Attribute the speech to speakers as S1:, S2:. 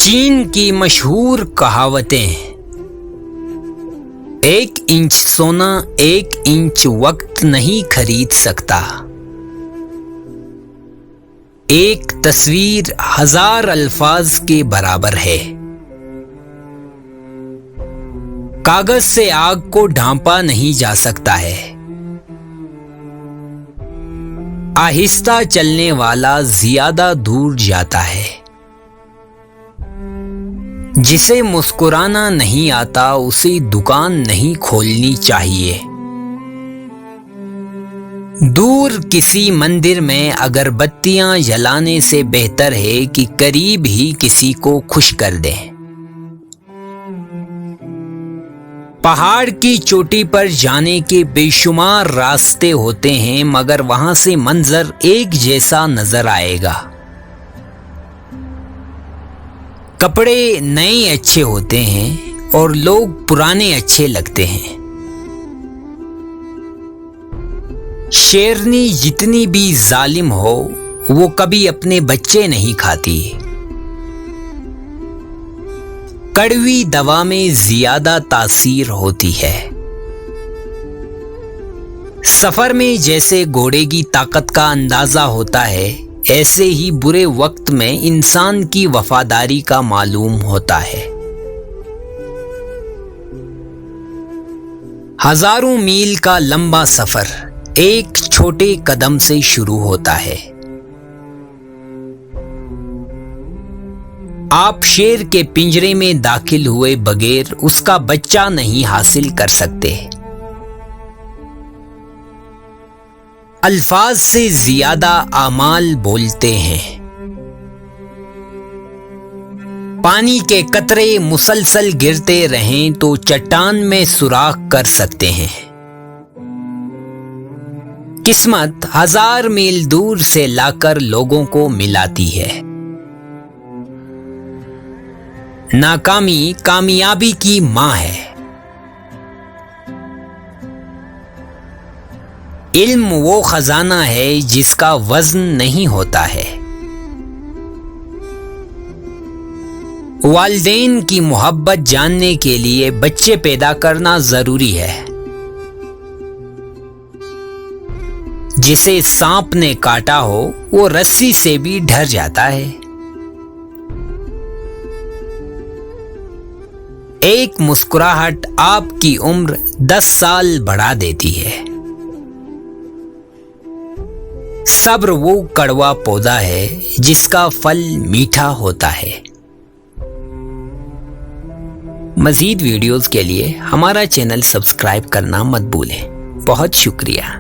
S1: چین کی مشہور کہاوتیں: 1 انچ سونا 1 انچ وقت نہیں خرید سکتا، ایک تصویر 1000 الفاظ کے برابر ہے، کاغذ سے آگ کو ڈھانپا نہیں جا سکتا ہے، آہستہ چلنے والا زیادہ دور جاتا ہے، جسے مسکرانا نہیں آتا اسے دکان نہیں کھولنی چاہیے، دور کسی مندر میں اگربتیاں جلانے سے بہتر ہے کہ قریب ہی کسی کو خوش کر دیں، پہاڑ کی چوٹی پر جانے کے بے شمار راستے ہوتے ہیں مگر وہاں سے منظر ایک جیسا نظر آئے گا، کپڑے نئے اچھے ہوتے ہیں اور لوگ پرانے اچھے لگتے ہیں، شیرنی جتنی بھی ظالم ہو وہ کبھی اپنے بچے نہیں کھاتی، کڑوی دوا میں زیادہ تاثیر ہوتی ہے، سفر میں جیسے گھوڑے کی طاقت کا اندازہ ہوتا ہے ایسے ہی برے وقت میں انسان کی وفاداری کا معلوم ہوتا ہے، ہزاروں میل کا لمبا سفر ایک چھوٹے قدم سے شروع ہوتا ہے، آپ شیر کے پنجرے میں داخل ہوئے بغیر اس کا بچہ نہیں حاصل کر سکتے، الفاظ سے زیادہ اعمال بولتے ہیں، پانی کے قطرے مسلسل گرتے رہیں تو چٹان میں سوراخ کر سکتے ہیں، قسمت 1000 میل دور سے لا کر لوگوں کو ملاتی ہے، ناکامی کامیابی کی ماں ہے، علم وہ خزانہ ہے جس کا وزن نہیں ہوتا ہے، والدین کی محبت جاننے کے لیے بچے پیدا کرنا ضروری ہے، جسے سانپ نے کاٹا ہو وہ رسی سے بھی ڈر جاتا ہے، ایک مسکراہٹ آپ کی عمر 10 سال بڑھا دیتی ہے، صبر وہ کڑوا پودا ہے جس کا پھل میٹھا ہوتا ہے۔ مزید ویڈیوز کے لیے ہمارا چینل سبسکرائب کرنا مت بھولیں۔ بہت شکریہ۔